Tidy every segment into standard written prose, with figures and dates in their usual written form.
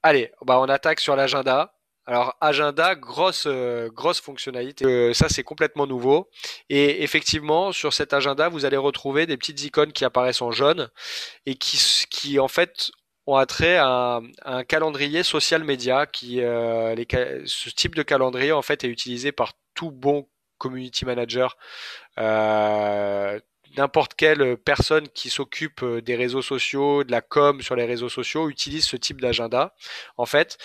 Allez, bah on attaque sur l'agenda. Alors agenda, grosse fonctionnalité. Ça c'est complètement nouveau. Et effectivement, sur cet agenda, vous allez retrouver des petites icônes qui apparaissent en jaune et qui en fait ont attrait à un calendrier social média ce type de calendrier en fait est utilisé par tout bon community manager. Euh, N'importe quelle personne qui s'occupe des réseaux sociaux, de la com sur les réseaux sociaux utilise ce type d'agenda en fait,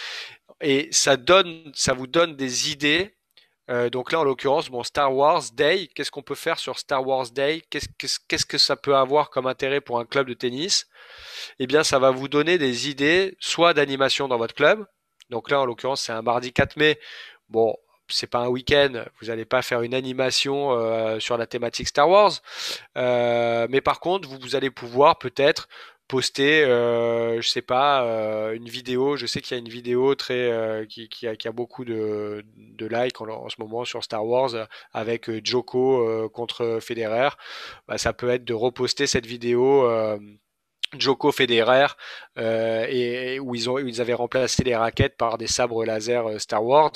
et ça vous donne des idées. Donc là, en l'occurrence, bon, Star Wars Day, qu'est-ce qu'on peut faire sur Star Wars Day? Qu'est-ce que ça peut avoir comme intérêt pour un club de tennis? Eh bien, ça va vous donner des idées, soit d'animation dans votre club. Donc là, en l'occurrence, c'est un mardi 4 mai. Bon, c'est pas un week-end, vous n'allez pas faire une animation sur la thématique Star Wars. Mais par contre, vous allez pouvoir peut-être poster, je sais pas, une vidéo. Je sais qu'il y a une vidéo qui a beaucoup de likes en ce moment sur Star Wars avec Joko contre Federer. Bah, ça peut être de reposter cette vidéo. Joko Federer et où ils avaient remplacé les raquettes par des sabres laser Star Wars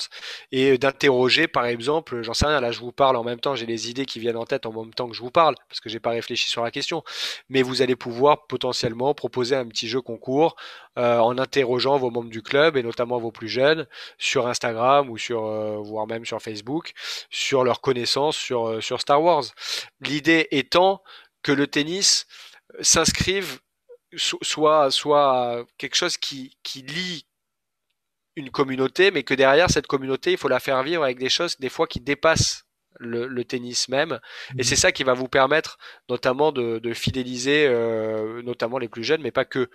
et d'interroger par exemple, j'en sais rien, là je vous parle en même temps, j'ai les idées qui viennent en tête en même temps que je vous parle parce que j'ai pas réfléchi sur la question, mais vous allez pouvoir potentiellement proposer un petit jeu concours en interrogeant vos membres du club et notamment vos plus jeunes sur Instagram ou voire même sur Facebook sur leurs connaissances sur Star Wars. L'idée étant que le tennis s'inscrive soit quelque chose qui lie une communauté, mais que derrière cette communauté, il faut la faire vivre avec des choses des fois qui dépassent le tennis même. Et c'est Mhm. ça qui va vous permettre notamment de fidéliser notamment les plus jeunes, mais pas que.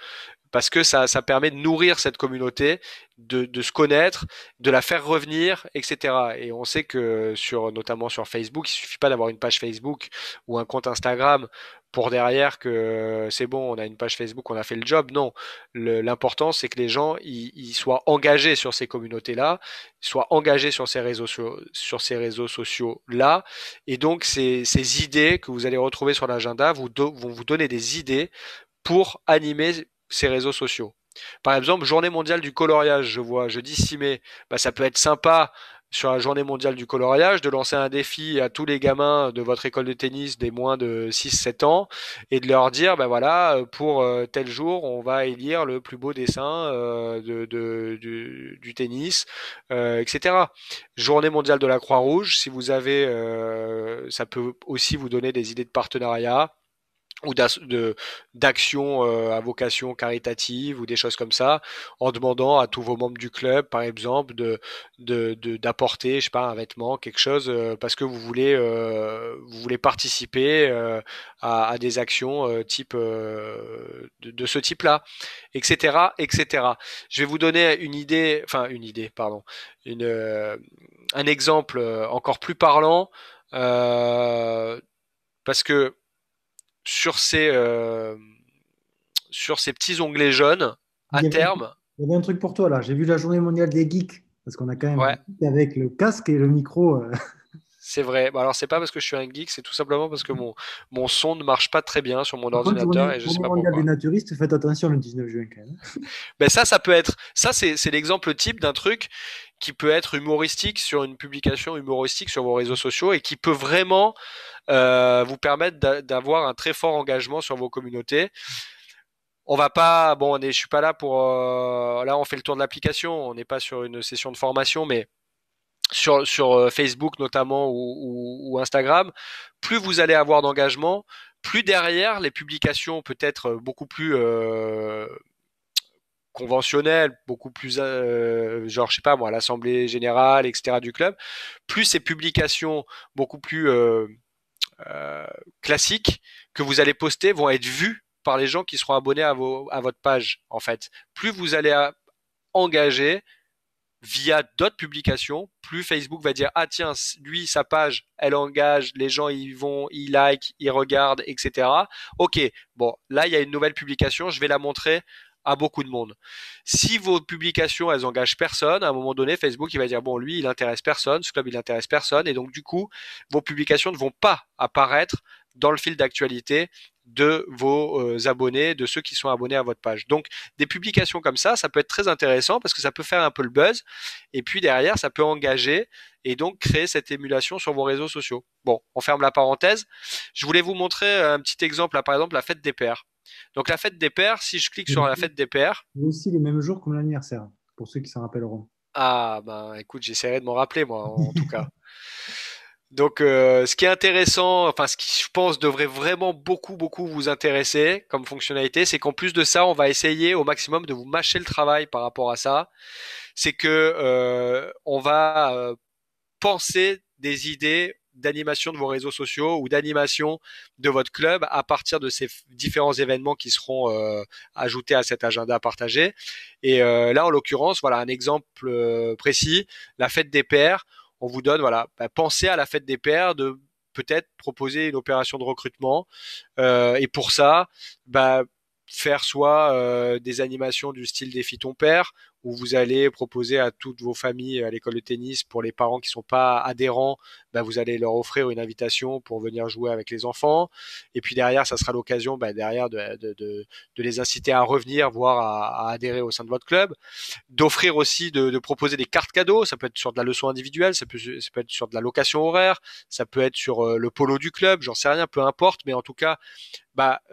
Parce que ça permet de nourrir cette communauté, de se connaître, de la faire revenir, etc. Et on sait que notamment sur Facebook, il suffit pas d'avoir une page Facebook ou un compte Instagram pour derrière que c'est bon, on a une page Facebook, on a fait le job. Non, l'important c'est que les gens ils soient engagés sur ces communautés-là, soient engagés sur ces réseaux sociaux là, et donc ces idées que vous allez retrouver sur l'agenda vont vous donner des idées pour animer ces réseaux sociaux. Par exemple, journée mondiale du coloriage, je vois jeudi 6 mai, bah, ça peut être sympa sur la journée mondiale du coloriage de lancer un défi à tous les gamins de votre école de tennis des moins de 6-7 ans et de leur dire, ben voilà, pour tel jour, on va élire le plus beau dessin du tennis, etc. Journée mondiale de la Croix-Rouge, si vous avez, ça peut aussi vous donner des idées de partenariat ou d'actions à vocation caritative ou des choses comme ça, en demandant à tous vos membres du club, par exemple, d'apporter, je sais pas, un vêtement, quelque chose, parce que vous voulez participer à des actions type de ce type-là, etc., etc. Je vais vous donner une idée, enfin une idée, pardon, une, un exemple encore plus parlant, euh, parce que sur sur ces petits onglets jaunes, Il à y avait, terme, il y avait un truc pour toi là. J'ai vu la journée mondiale des geeks, parce qu'on a quand même ouais, des geeks avec le casque et le micro. c'est vrai. Bah, alors c'est pas parce que je suis un geek, c'est tout simplement parce que mon son ne marche pas très bien sur mon Par contre, ordinateur et je sais journée pas mondiale des pourquoi. naturistes, faites attention le 19 juin quand même. Ben ça peut être, ça c'est l'exemple type d'un truc qui peut être humoristique sur une publication humoristique sur vos réseaux sociaux et qui peut vraiment vous permettre d'avoir un très fort engagement sur vos communautés. On va pas, bon, je suis pas là pour, là on fait le tour de l'application, on n'est pas sur une session de formation, mais sur Facebook notamment ou Instagram, plus vous allez avoir d'engagement, plus derrière les publications peut-être beaucoup plus conventionnelles, beaucoup plus genre je sais pas moi, l'assemblée générale, etc. du club, plus ces publications beaucoup plus classiques que vous allez poster vont être vues par les gens qui seront abonnés à votre page en fait. Plus vous allez engager via d'autres publications, plus Facebook va dire ah tiens lui sa page elle engage, les gens ils vont, ils like, ils regardent, etc. Ok, bon là il y a une nouvelle publication, je vais la montrer à beaucoup de monde. Si vos publications elles engagent personne, à un moment donné Facebook il va dire bon lui il intéresse personne, ce club il intéresse personne et donc du coup vos publications ne vont pas apparaître dans le fil d'actualité de vos abonnés, de ceux qui sont abonnés à votre page. Donc des publications comme ça peut être très intéressant parce que ça peut faire un peu le buzz et puis derrière ça peut engager et donc créer cette émulation sur vos réseaux sociaux. Bon, on ferme la parenthèse. Je voulais vous montrer un petit exemple là, par exemple la fête des pères. Donc la fête des pères, si je clique C'est sur la fête des pères, aussi les mêmes jours comme l'anniversaire, pour ceux qui s'en rappelleront. ah ben écoute, j'essaierai de m'en rappeler moi en tout cas. Donc, ce qui est intéressant, enfin, ce qui je pense devrait vraiment beaucoup vous intéresser comme fonctionnalité, c'est qu'en plus de ça, on va essayer au maximum de vous mâcher le travail par rapport à ça. C'est que on va penser des idées d'animation de vos réseaux sociaux ou d'animation de votre club à partir de ces différents événements qui seront ajoutés à cet agenda partagé. Et là, en l'occurrence, voilà un exemple précis, la fête des pères. On vous donne, voilà, pensez à la fête des pères de peut-être proposer une opération de recrutement. Et pour ça, bah, faire soit des animations du style Défi ton père, où vous allez proposer à toutes vos familles à l'école de tennis, pour les parents qui sont pas adhérents, bah, vous allez leur offrir une invitation pour venir jouer avec les enfants. Et puis derrière, ça sera l'occasion bah, derrière de les inciter à revenir, voire à adhérer au sein de votre club. D'offrir aussi, de proposer des cartes cadeaux. Ça peut être sur de la leçon individuelle, ça peut être sur de la location horaire, ça peut être sur le polo du club, j'en sais rien, peu importe. Mais en tout cas, bah,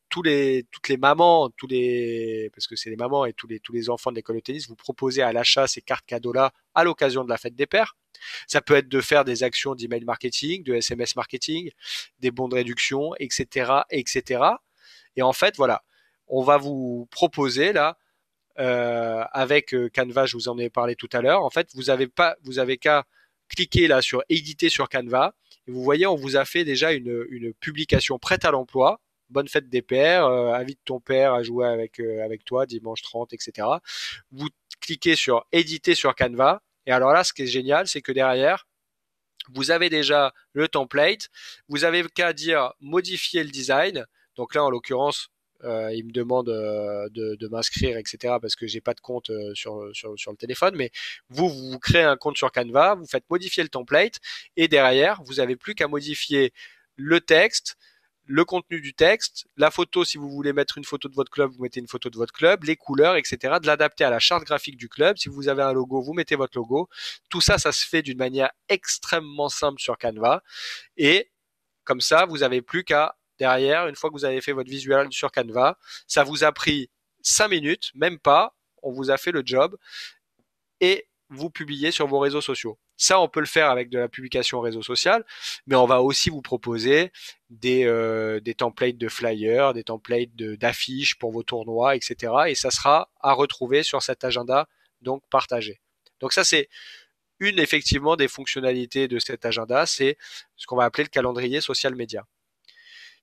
toutes les mamans, parce que c'est les mamans et tous les enfants de l'école de tennis, vous proposez à l'achat ces cartes cadeaux-là à l'occasion de la fête des pères. Ça peut être de faire des actions d'email marketing, de SMS marketing, des bons de réduction, etc., etc. Et en fait, voilà, on va vous proposer là, avec Canva, je vous en ai parlé tout à l'heure. En fait, vous avez qu'à cliquer là sur éditer sur Canva. Et vous voyez, on vous a fait déjà une publication prête à l'emploi. Bonne fête des pères, invite ton père à jouer avec toi dimanche 30, etc. Vous cliquez sur éditer sur Canva. Et alors là, ce qui est génial, c'est que derrière, vous avez déjà le template. Vous avez qu'à dire modifier le design. Donc là, en l'occurrence, il me demande de m'inscrire, etc. parce que j'ai pas de compte sur le téléphone. Mais vous créez un compte sur Canva, vous faites modifier le template et derrière, vous avez plus qu'à modifier le texte, le contenu du texte, la photo, si vous voulez mettre une photo de votre club, vous mettez une photo de votre club, les couleurs, etc., de l'adapter à la charte graphique du club. Si vous avez un logo, vous mettez votre logo. Tout ça, ça se fait d'une manière extrêmement simple sur Canva. Et comme ça, vous n'avez plus qu'à, derrière, une fois que vous avez fait votre visuel sur Canva, ça vous a pris 5 minutes, même pas, on vous a fait le job et vous publiez sur vos réseaux sociaux. Ça, on peut le faire avec de la publication en réseau social, mais on va aussi vous proposer des templates de flyers, des templates d'affiches pour vos tournois, etc. Et ça sera à retrouver sur cet agenda donc partagé. Donc ça, c'est une effectivement des fonctionnalités de cet agenda, c'est ce qu'on va appeler le calendrier social média.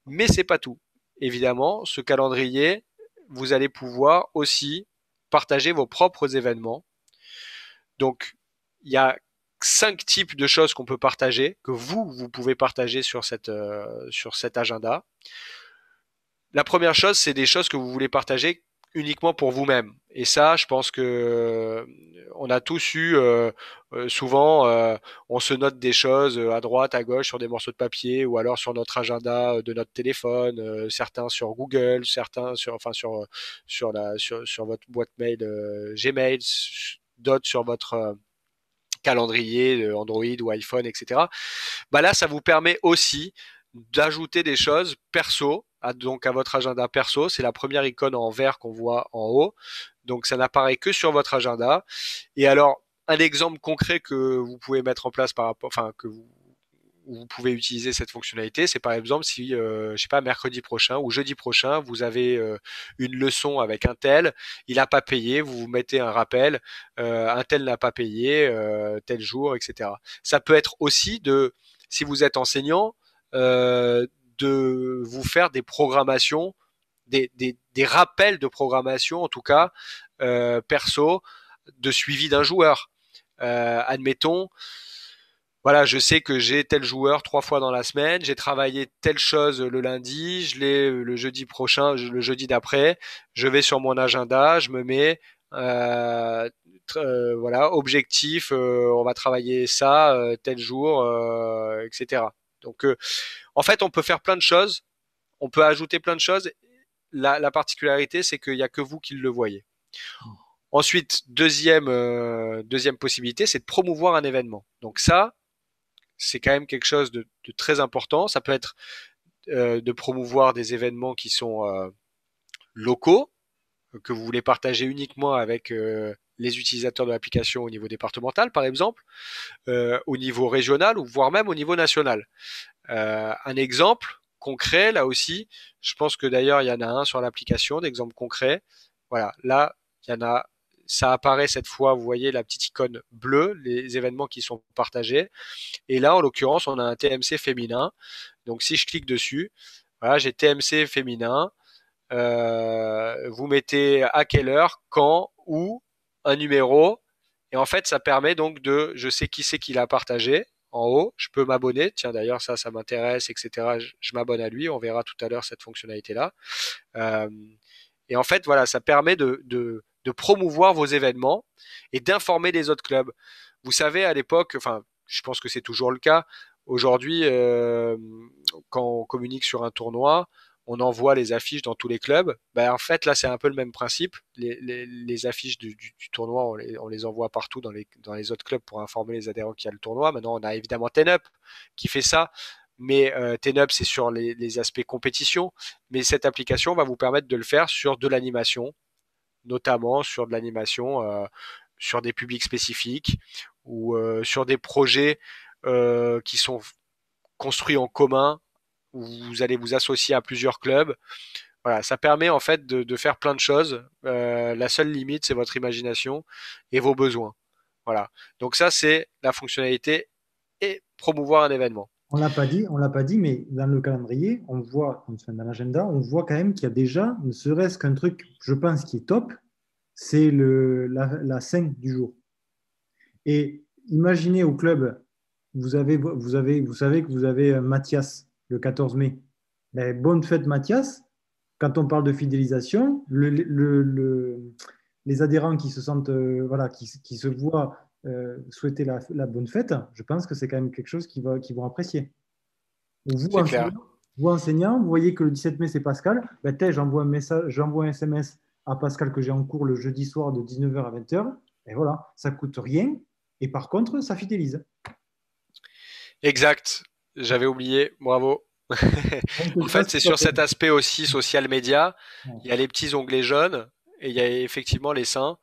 Mais c'est pas tout. Évidemment, ce calendrier, vous allez pouvoir aussi partager vos propres événements. Donc, il y a 5 types de choses qu'on peut partager, que vous pouvez partager sur cet agenda. La première chose, c'est des choses que vous voulez partager uniquement pour vous-même. Et ça, je pense que on a tous eu souvent, on se note des choses à droite, à gauche sur des morceaux de papier ou alors sur notre agenda de notre téléphone, certains sur Google, certains sur votre boîte mail Gmail, d'autres sur votre calendrier Android ou iPhone, etc. Bah là, ça vous permet aussi d'ajouter des choses perso, donc à votre agenda perso. C'est la première icône en vert qu'on voit en haut. Donc ça n'apparaît que sur votre agenda. Et alors, un exemple concret que vous pouvez mettre en place par rapport, enfin que vous pouvez utiliser cette fonctionnalité, c'est par exemple si, je sais pas, mercredi prochain ou jeudi prochain, vous avez une leçon avec un tel, il n'a pas payé, vous vous mettez un rappel, un tel n'a pas payé, tel jour, etc. Ça peut être aussi si vous êtes enseignant, euh, de vous faire des programmations, des rappels de programmation, en tout cas, perso, de suivi d'un joueur. Admettons, voilà, je sais que j'ai tel joueur 3 fois dans la semaine, j'ai travaillé telle chose le lundi, je l'ai le jeudi prochain, le jeudi d'après, je vais sur mon agenda, je me mets euh, voilà, objectif, on va travailler ça tel jour, etc. Donc en fait, on peut faire plein de choses On peut ajouter plein de choses. La particularité, c'est qu'il n'y a que vous qui le voyez. Ensuite, deuxième possibilité, c'est de promouvoir un événement. Donc ça, c'est quand même quelque chose de très important. Ça peut être de promouvoir des événements qui sont locaux, que vous voulez partager uniquement avec les utilisateurs de l'application au niveau départemental, par exemple, au niveau régional ou voire même au niveau national. Un exemple concret, là aussi, je pense que d'ailleurs il y en a un sur l'application, d'exemple concret. Voilà, là, il y en a, ça apparaît cette fois, vous voyez la petite icône bleue, les événements qui sont partagés. Et là, en l'occurrence, on a un TMC féminin. Donc si je clique dessus, voilà, j'ai TMC féminin. Vous mettez à quelle heure, quand, où, un numéro. Et en fait, ça permet donc je sais qui c'est qui l'a partagé en haut. Je peux m'abonner. Tiens, d'ailleurs, ça m'intéresse, etc. Je m'abonne à lui. On verra tout à l'heure cette fonctionnalité-là. Euh, et en fait, voilà, ça permet de promouvoir vos événements et d'informer les autres clubs. Vous savez, à l'époque, enfin, je pense que c'est toujours le cas. Aujourd'hui, quand on communique sur un tournoi, on envoie les affiches dans tous les clubs. Ben, en fait, là, c'est un peu le même principe. Les affiches du tournoi, on les envoie partout dans les autres clubs pour informer les adhérents qu'il y a le tournoi. Maintenant, on a évidemment TenUp qui fait ça. Mais TenUp, c'est sur les aspects compétition. Mais cette application va vous permettre de le faire sur de l'animation, notamment sur de l'animation, sur des publics spécifiques ou sur des projets qui sont construits en commun, où vous allez vous associer à plusieurs clubs. Voilà, ça permet en fait de faire plein de choses. La seule limite, c'est votre imagination et vos besoins. Voilà. Donc ça, c'est la fonctionnalité et promouvoir un événement. On l'a pas dit, mais dans le calendrier, on voit, enfin, dans l'agenda, on voit quand même qu'il y a déjà, ne serait-ce qu'un truc, je pense, qui est top, c'est la scène du jour. Et imaginez au club, vous savez que vous avez Mathias le 14 mai. Ben, bonne fête Mathias. Quand on parle de fidélisation, les adhérents qui se sentent, voilà, qui se voient souhaiter la bonne fête, je pense que c'est quand même quelque chose qu'ils vont apprécier. Vous, C'est clair. enseignant, vous voyez que le 17 mai, c'est Pascal, ben, j'envoie un message, j'envoie un SMS à Pascal que j'ai en cours le jeudi soir de 19h à 20h. Et voilà, ça coûte rien. Et par contre, ça fidélise. Exact. J'avais oublié. Bravo. Donc, En ça, fait, c'est c'est sur top. cet aspect aussi social média. Ouais. Il y a les petits onglets jaunes et il y a effectivement les seins.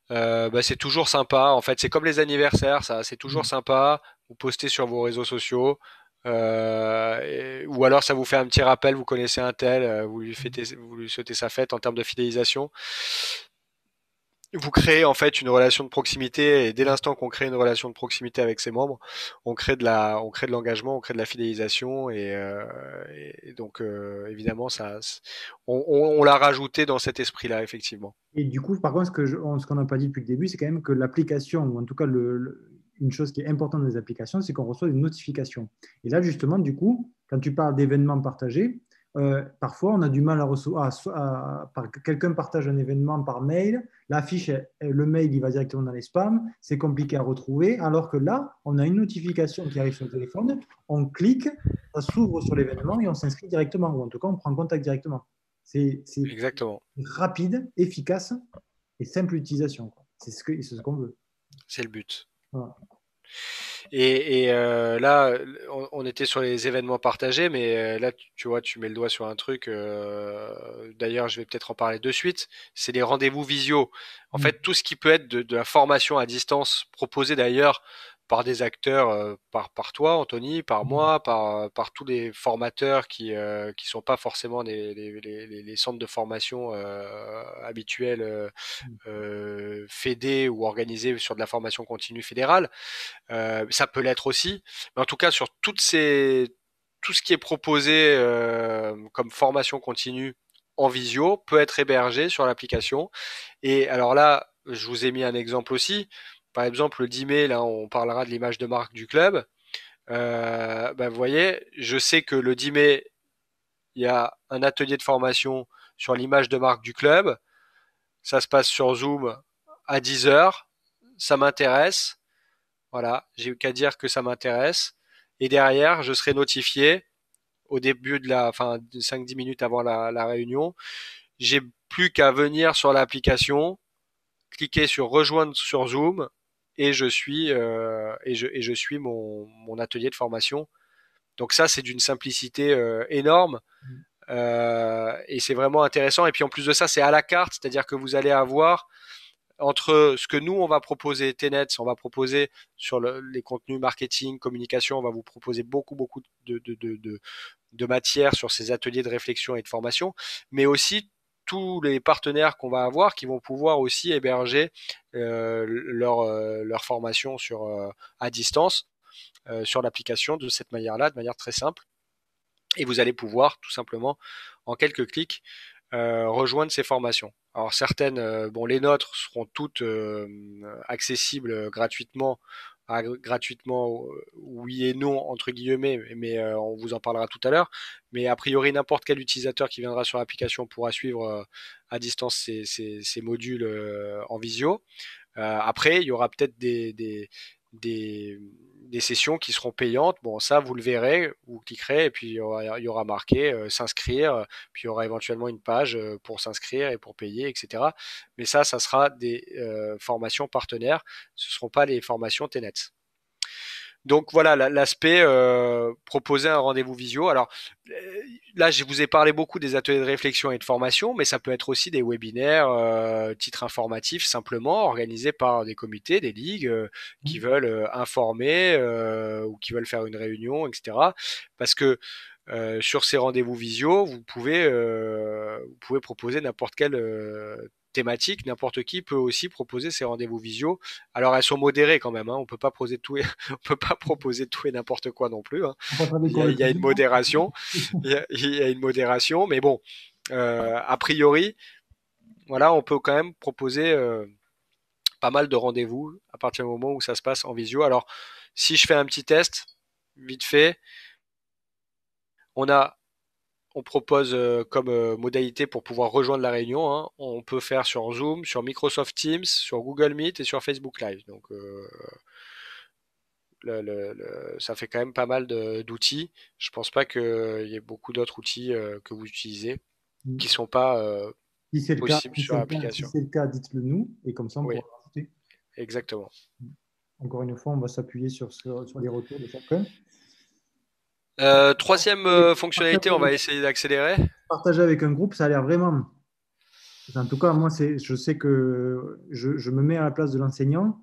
Bah, c'est toujours sympa. En fait, c'est comme les anniversaires, ça. C'est toujours sympa. Vous postez sur vos réseaux sociaux. Ou alors ça vous fait un petit rappel, vous connaissez un tel, vous lui souhaitez sa fête en termes de fidélisation. Vous créez en fait une relation de proximité et dès l'instant qu'on crée une relation de proximité avec ses membres, on crée de l'engagement, on crée de la fidélisation et donc évidemment on l'a rajouté dans cet esprit-là effectivement. Et du coup, par contre, ce qu'on n'a pas dit depuis le début, c'est quand même que l'application, ou en tout cas une chose qui est importante dans les applications, c'est qu'on reçoit des notifications. Et là, justement, du coup, quand tu parles d'événements partagés, parfois on a du mal à recevoir, quelqu'un partage un événement par mail, l'affiche, le mail, il va directement dans les spams, c'est compliqué à retrouver, alors que là, on a une notification qui arrive sur le téléphone, on clique, ça s'ouvre sur l'événement et on s'inscrit directement, ou en tout cas, on prend contact directement. C'est Exactement, rapide, efficace et simple utilisation, quoi. C'est ce qu'on veut. c'est le but. Voilà. Là, on était sur les événements partagés, mais là, tu vois, tu mets le doigt sur un truc. D'ailleurs, je vais peut-être en parler de suite. C'est les rendez-vous visio. En Mm. fait, tout ce qui peut être de la formation à distance, proposée d'ailleurs par des acteurs, par toi, Anthony, par Mm. moi, par tous les formateurs qui sont pas forcément les centres de formation habituels, fédés ou organisés sur de la formation continue fédérale. Ça peut l'être aussi, mais en tout cas sur tout ce qui est proposé comme formation continue en visio peut être hébergé sur l'application. Et alors là, je vous ai mis un exemple aussi. Par exemple, le 10 mai, là, on parlera de l'image de marque du club. Vous voyez, je sais que le 10 mai, il y a un atelier de formation sur l'image de marque du club. Ça se passe sur Zoom à 10 heures. Ça m'intéresse. Voilà, j'ai eu qu'à dire que ça m'intéresse. Et derrière, je serai notifié. au début de enfin, 5-10 minutes avant la réunion. J'ai plus qu'à venir sur l'application, cliquer sur rejoindre sur Zoom et je suis mon atelier de formation. Donc ça, c'est d'une simplicité énorme. Et c'est vraiment intéressant. Et puis en plus de ça, c'est à la carte, c'est-à-dire que vous allez avoir entre ce que nous on va proposer, TNETS, on va proposer sur les contenus marketing, communication, on va vous proposer beaucoup de matières sur ces ateliers de réflexion et de formation, mais aussi tous les partenaires qu'on va avoir qui vont pouvoir aussi héberger leur formation à distance sur l'application de cette manière-là, de manière très simple. Et vous allez pouvoir tout simplement, en quelques clics, rejoindre ces formations. Alors certaines, bon, les nôtres seront toutes accessibles gratuitement, oui et non entre guillemets, mais on vous en parlera tout à l'heure. Mais a priori, n'importe quel utilisateur qui viendra sur l'application pourra suivre à distance ces modules en visio. Après, il y aura peut-être des, des sessions qui seront payantes. Bon, ça, vous le verrez, vous cliquerez et puis il y aura marqué s'inscrire, puis il y aura éventuellement une page pour s'inscrire et pour payer, etc. Mais ça sera des formations partenaires. Ce ne seront pas les formations TNET. Donc voilà l'aspect proposer un rendez-vous visio. Alors là, je vous ai parlé beaucoup des ateliers de réflexion et de formation, mais ça peut être aussi des webinaires, titres informatifs simplement organisés par des comités, des ligues qui veulent informer ou qui veulent faire une réunion, etc. Parce que sur ces rendez-vous visio, vous pouvez proposer n'importe quelle thématique. N'importe qui peut aussi proposer ces rendez-vous visio. Alors elles sont modérées quand même. Hein. On peut pas proposer tout et on peut pas proposer tout et n'importe quoi non plus. Hein. Il y a une modération. Il y a une modération, mais bon, a priori, voilà, on peut quand même proposer pas mal de rendez-vous à partir du moment où ça se passe en visio. Alors, si je fais un petit test, vite fait, on a on propose comme modalité pour pouvoir rejoindre la réunion. Hein, on peut faire sur Zoom, sur Microsoft Teams, sur Google Meet et sur Facebook Live. Donc ça fait quand même pas mal d'outils. Je pense pas qu'il y ait beaucoup d'autres outils que vous utilisez qui sont pas Si c'est le cas, possibles sur l'application. dites-le nous et comme ça on Oui, pourra rajouter. exactement. Encore une fois, on va s'appuyer sur les retours de chacun. Troisième fonctionnalité, on va essayer d'accélérer. Partager avec un groupe, ça a l'air vraiment. En tout cas, moi, je sais que je me mets à la place de l'enseignant.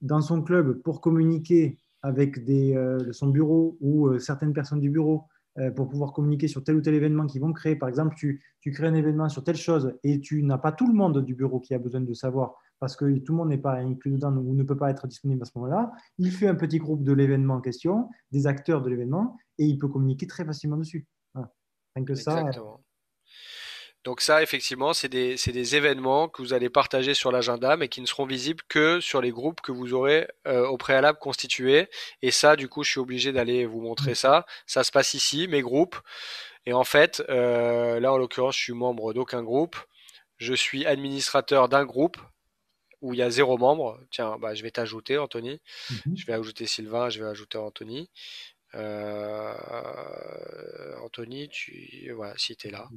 Dans son club, pour communiquer avec son bureau ou certaines personnes du bureau, pour pouvoir communiquer sur tel ou tel événement qu'ils vont créer. Par exemple, tu crées un événement sur telle chose et tu n'as pas tout le monde du bureau qui a besoin de savoir parce que tout le monde n'est pas inclus dedans ou ne peut pas être disponible à ce moment-là. Il fait un petit groupe de l'événement en question, des acteurs de l'événement, et il peut communiquer très facilement dessus. Voilà. Rien que ça. Exactement. Donc ça, effectivement, c'est des événements que vous allez partager sur l'agenda, mais qui ne seront visibles que sur les groupes que vous aurez au préalable constitués. Et ça, du coup, je suis obligé d'aller vous montrer ça. Ça se passe ici, mes groupes. Et en fait, là, en l'occurrence, je suis membre d'aucun groupe. Je suis administrateur d'un groupe où il y a 0 membre. Tiens, bah, je vais t'ajouter, Anthony. Je vais ajouter Sylvain, je vais ajouter Anthony. Anthony, voilà, si tu es là.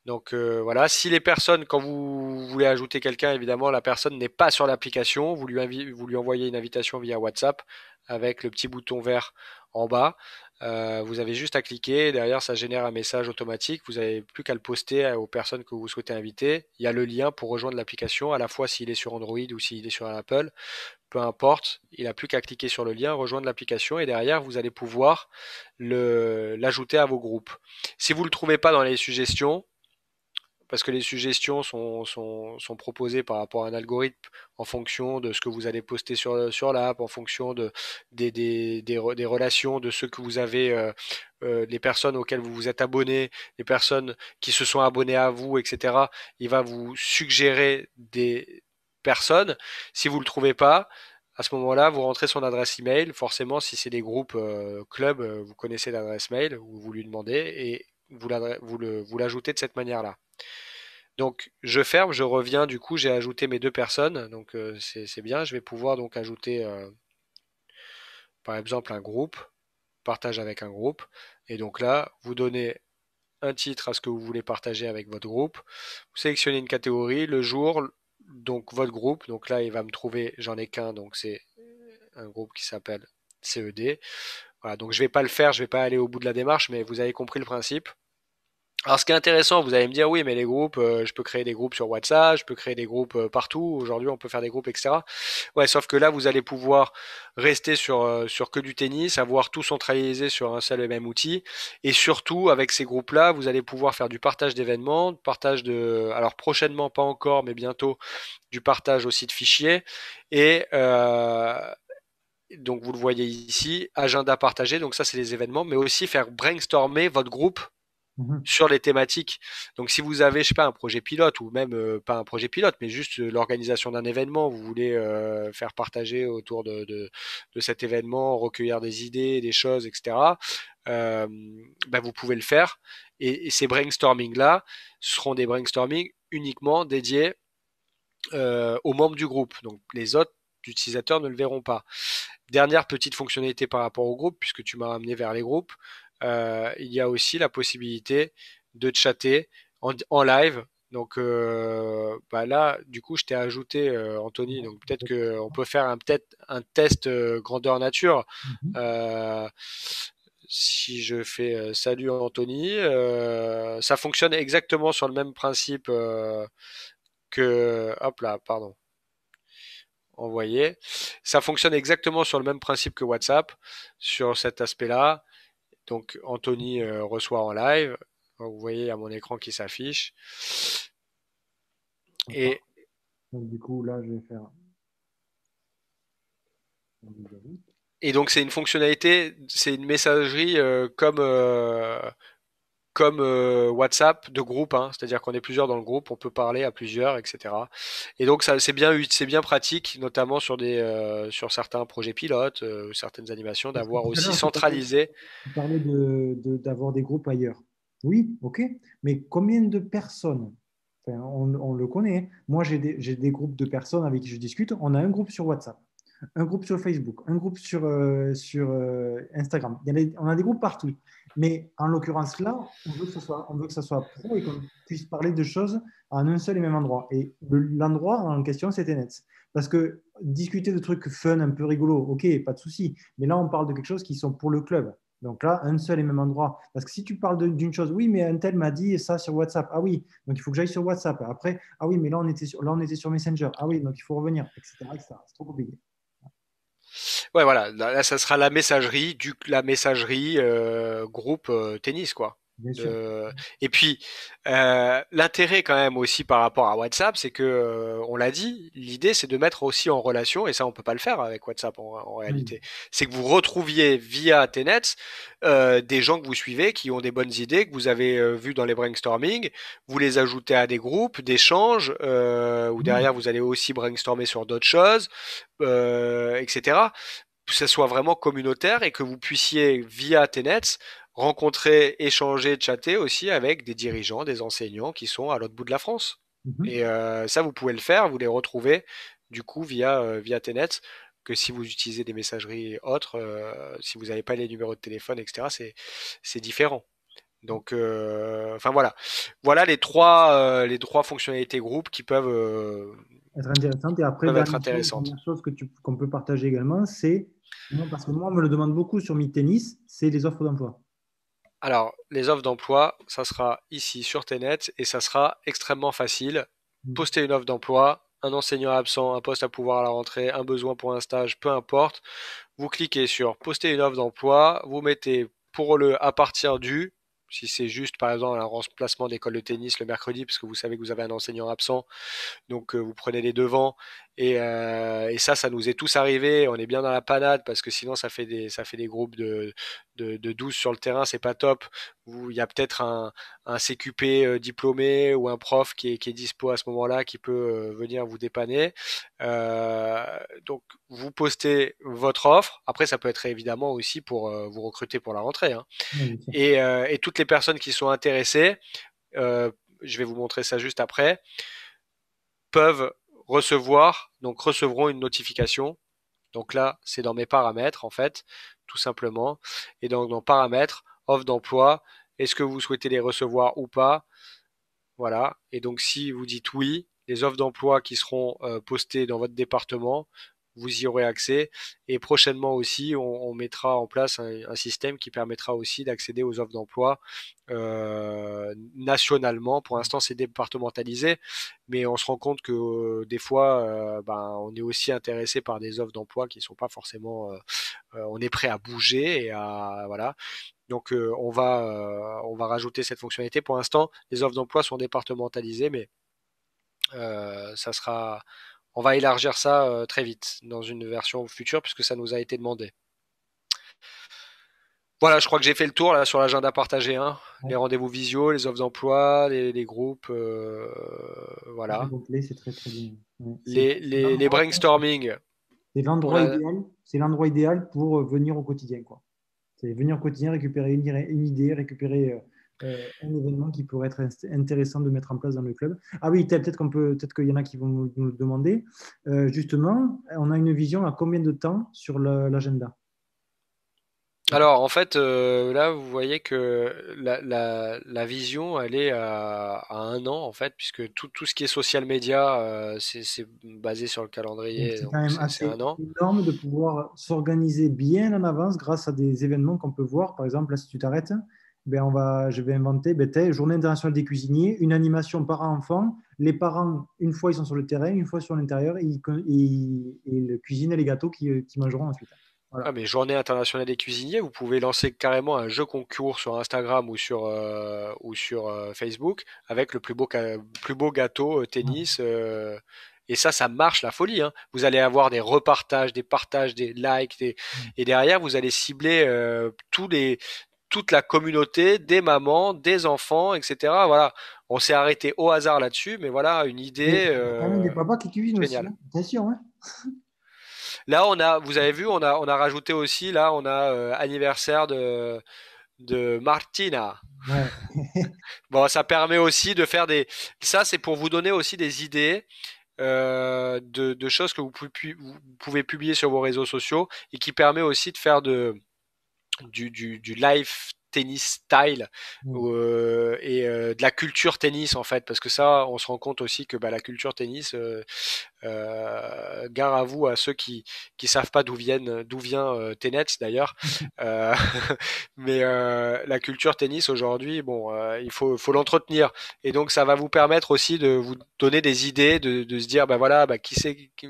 Donc voilà, si les personnes, quand vous voulez ajouter quelqu'un, évidemment, la personne n'est pas sur l'application, vous lui envoyez une invitation via WhatsApp avec le petit bouton vert en bas. Vous avez juste à cliquer, derrière ça génère un message automatique. Vous n'avez plus qu'à le poster aux personnes que vous souhaitez inviter. Il y a le lien pour rejoindre l'application, à la fois s'il est sur Android ou s'il est sur Apple, peu importe. Il n'a plus qu'à cliquer sur le lien, rejoindre l'application et derrière vous allez pouvoir l'ajouter à vos groupes. Si vous ne le trouvez pas dans les suggestions, parce que les suggestions sont proposées par rapport à un algorithme en fonction de ce que vous allez poster sur l'app, en fonction des relations de ceux que vous avez, les personnes auxquelles vous vous êtes abonné, les personnes qui se sont abonnées à vous, etc. Il va vous suggérer des personnes. Si vous ne le trouvez pas, à ce moment-là, vous rentrez son adresse email. Forcément, si c'est des groupes club, vous connaissez l'adresse mail, vous lui demandez et vous l'ajoutez de cette manière-là. Donc je ferme, je reviens, du coup j'ai ajouté mes 2 personnes, donc c'est bien, je vais pouvoir donc ajouter par exemple un groupe, partage avec un groupe. Et donc là, vous donnez un titre à ce que vous voulez partager avec votre groupe. Vous sélectionnez une catégorie, le jour, donc votre groupe. Donc là, il va me trouver, j'en ai qu'un, donc c'est un groupe qui s'appelle CED. Voilà, donc je vais pas le faire, je vais pas aller au bout de la démarche, mais vous avez compris le principe. Alors, ce qui est intéressant, vous allez me dire, oui, mais les groupes, je peux créer des groupes sur WhatsApp, je peux créer des groupes partout. Aujourd'hui, on peut faire des groupes, etc. Ouais, sauf que là, vous allez pouvoir rester sur que du tennis, avoir tout centralisé sur un seul et même outil. Et surtout, avec ces groupes-là, vous allez pouvoir faire du partage d'événements, alors prochainement, pas encore, mais bientôt, du partage aussi de fichiers. Et donc, vous le voyez ici, agenda partagé. Donc ça, c'est les événements, mais aussi faire brainstormer votre groupe Mhm. sur les thématiques. Donc si vous avez, je sais pas, un projet pilote ou même pas un projet pilote, mais juste l'organisation d'un événement, vous voulez faire partager autour de cet événement, recueillir des idées, des choses, etc. euh, vous pouvez le faire. Et ces brainstorming-là seront des brainstorming uniquement dédiés aux membres du groupe. Donc les autres utilisateurs ne le verront pas. Dernière petite fonctionnalité par rapport au groupe, puisque tu m'as amené vers les groupes, il y a aussi la possibilité de chatter en live. Donc là, du coup, je t'ai ajouté, Anthony. Donc peut-être qu'on peut faire peut-être un test grandeur nature. Mhm. Euh, si je fais salut Anthony, ça fonctionne exactement sur le même principe que... Hop là, pardon. Envoyer. Ça fonctionne exactement sur le même principe que WhatsApp, sur cet aspect-là. Donc Anthony reçoit en live. Vous voyez à mon écran qui s'affiche. D'accord. Et, Donc, du coup, là, je vais faire. et donc c'est une fonctionnalité, c'est une messagerie comme WhatsApp de groupe, hein. C'est-à-dire qu'on est plusieurs dans le groupe, on peut parler à plusieurs, etc. Et donc ça c'est bien pratique, notamment sur certains projets pilotes, certaines animations, Parce que d'avoir tout à aussi l'heure, centralisé. tu parlais d'avoir des groupes ailleurs. Oui, ok. Mais combien de personnes? Enfin, on le connaît, hein. Moi, j'ai des groupes de personnes avec qui je discute. On a un groupe sur WhatsApp, un groupe sur Facebook, un groupe sur Instagram. On a des groupes partout. Mais en l'occurrence, là, on veut que ça soit pro et qu'on puisse parler de choses en un seul et même endroit. Et l'endroit en question, c'était Net. Parce que discuter de trucs fun, un peu rigolo, ok, pas de souci. Mais là, on parle de quelque chose qui sont pour le club. Donc là, un seul et même endroit. Parce que si tu parles d'une chose, oui, mais un tel m'a dit ça sur WhatsApp. Ah oui, donc il faut que j'aille sur WhatsApp. Après, ah oui, mais là, on était sur Messenger. Ah oui, donc il faut revenir, etc., etc. C'est trop compliqué. Ouais, voilà, là, ça sera la messagerie groupe tennis, quoi. Bien sûr. De... Et puis, l'intérêt quand même aussi par rapport à WhatsApp, c'est que, on l'a dit, l'idée c'est de mettre aussi en relation, et ça on peut pas le faire avec WhatsApp en Oui. réalité, c'est que vous retrouviez via Tenets des gens que vous suivez, qui ont des bonnes idées, que vous avez vues dans les brainstorming, vous les ajoutez à des groupes d'échange, où derrière vous allez aussi brainstormer sur d'autres choses, etc. Que ça soit vraiment communautaire et que vous puissiez, via Tenets, rencontrer, échanger, chatter aussi avec des dirigeants, des enseignants qui sont à l'autre bout de la France. Mhm. Et ça, vous pouvez le faire, vous les retrouvez du coup via Tenets, que si vous utilisez des messageries autres, si vous n'avez pas les numéros de téléphone, etc., c'est différent. Donc, enfin voilà, voilà les trois fonctionnalités groupes qui Être intéressante. Et après, peuvent être intéressantes. dernière chose qu'on peut partager également, c'est, parce que moi, on me le demande beaucoup sur Mi Tennis, c'est les offres d'emploi. Alors, les offres d'emploi, ça sera ici sur Tenet et ça sera extrêmement facile. Mhm. Poster une offre d'emploi, un enseignant absent, un poste à pouvoir à la rentrée, un besoin pour un stage, peu importe. Vous cliquez sur poster une offre d'emploi, vous mettez pour le à partir du, si c'est juste par exemple un remplacement d'école de tennis le mercredi, parce que vous savez que vous avez un enseignant absent, donc vous prenez les devants et ça nous est tous arrivé. On est bien dans la panade parce que sinon ça fait des groupes de 12 sur le terrain, c'est pas top. Où il y a peut-être un CQP diplômé ou un prof qui est dispo à ce moment-là qui peut venir vous dépanner. Donc vous postez votre offre. Après ça peut être évidemment aussi pour vous recruter pour la rentrée, hein. Ouais, bien sûr. Et toutes les personnes qui sont intéressées, euh, je vais vous montrer ça juste après, peuvent recevront une notification. Donc là, c'est dans mes paramètres en fait. tout simplement. Et donc dans paramètres, offre d'emploi, est-ce que vous souhaitez les recevoir ou pas? Voilà. Et donc, si vous dites oui, les offres d'emploi qui seront postées dans votre département, vous y aurez accès. Et prochainement aussi, on mettra en place un système qui permettra aussi d'accéder aux offres d'emploi nationalement. Pour l'instant, c'est départementalisé, mais on se rend compte que des fois, ben, on est aussi intéressé par des offres d'emploi qui ne sont pas forcément. On est prêt à bouger et à voilà. Donc on va rajouter cette fonctionnalité. Pour l'instant, les offres d'emploi sont départementalisées, mais ça sera, on va élargir ça très vite dans une version future puisque ça nous a été demandé. Voilà, je crois que j'ai fait le tour là sur l'agenda partagé, hein. Les Ouais. rendez-vous visio, les offres d'emploi, les groupes, C'est très voilà. complet, c'est très très bien. Ouais. Les brainstorming. On a, C'est l'endroit idéal pour venir au quotidien, quoi. C'est venir au quotidien, récupérer une idée, récupérer un événement qui pourrait être intéressant de mettre en place dans le club. Ah oui, peut-être qu'il y en a qui vont nous le demander. Justement, on a une vision à combien de temps sur l'agenda? Alors, en fait, là, vous voyez que la vision, elle est à 1 an, en fait, puisque tout ce qui est social media, c'est basé sur le Donc, calendrier, c'est donc quand même c'est assez 1 an. énorme de pouvoir s'organiser bien en avance grâce à des événements qu'on peut voir. Par exemple, là, si tu t'arrêtes, je vais inventer Journée internationale des cuisiniers, une animation parents-enfants. Les parents, une fois, ils sont sur le terrain, une fois sur l'intérieur, ils cuisinent les gâteaux qu'ils mangeront ensuite. Ah, Voilà. mais Journée internationale des cuisiniers, vous pouvez lancer carrément un jeu concours sur Instagram ou sur Facebook avec le plus beau gâteau tennis. Et ça marche la folie, hein. Vous allez avoir des repartages, des partages, des likes, et derrière, vous allez cibler toute la communauté, des mamans, des enfants, etc. Voilà. On s'est arrêté au hasard là-dessus, mais voilà une Et idée il y a quand même des papas qui cuisinent aussi, géniale. hein. Attention, hein. Là, vous avez vu, on a rajouté aussi, là, on a anniversaire de Martina. Ouais. Bon, ça permet aussi de faire ça, c'est pour vous donner aussi des idées de choses que vous pouvez publier sur vos réseaux sociaux et qui permet aussi de faire du live tennis style Mm. et de la culture tennis en fait parce que ça on se rend compte aussi que bah, la culture tennis gare à vous à ceux qui savent pas d'où vient Tenet d'ailleurs. Euh, mais la culture tennis aujourd'hui, bon, faut l'entretenir et donc ça va vous permettre aussi de vous donner des idées, de se dire bah voilà, bah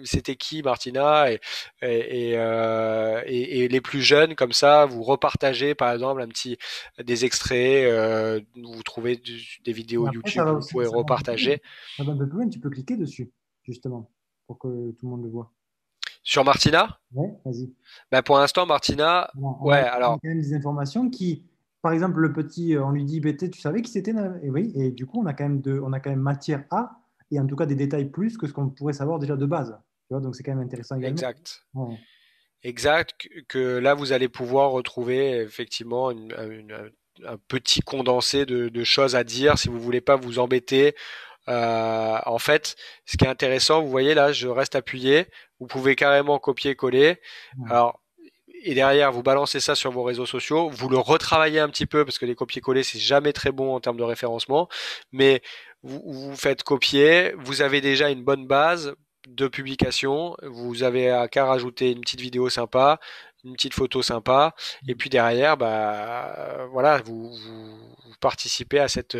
c'était qui Martina et les plus jeunes comme ça, vous repartagez par exemple des extraits, vous trouvez des Et vidéos après, YouTube que vous pouvez ça va un peu plus loin. repartager. Ça va un peu plus loin, tu peux cliquer dessus, justement, pour que tout le monde le voit. Sur Martina, Ouais, vas-y. bah pour l'instant Martina, On ouais, a quand alors même des informations qui, par exemple, le petit, on lui dit, tu savais qui c'était? Et oui, et du coup, on a quand même matière à, et en tout cas des détails plus que ce qu'on pourrait savoir déjà de base. Tu vois, donc c'est quand même intéressant également. exact. Ouais. Exact, que là vous allez pouvoir retrouver effectivement un petit condensé de choses à dire si vous voulez pas vous embêter. En fait, ce qui est intéressant, vous voyez là, je reste appuyé, vous pouvez carrément copier-coller. Ouais. Alors, et derrière, vous balancez ça sur vos réseaux sociaux, vous le retravaillez un petit peu parce que les copier-coller c'est jamais très bon en termes de référencement, mais vous faites copier, vous avez déjà une bonne base de publication, vous avez qu'à rajouter une petite vidéo sympa, une petite photo sympa, et puis derrière, bah voilà, vous participez à cette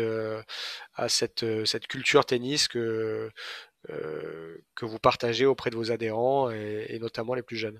culture tennis que vous partagez auprès de vos adhérents et notamment les plus jeunes.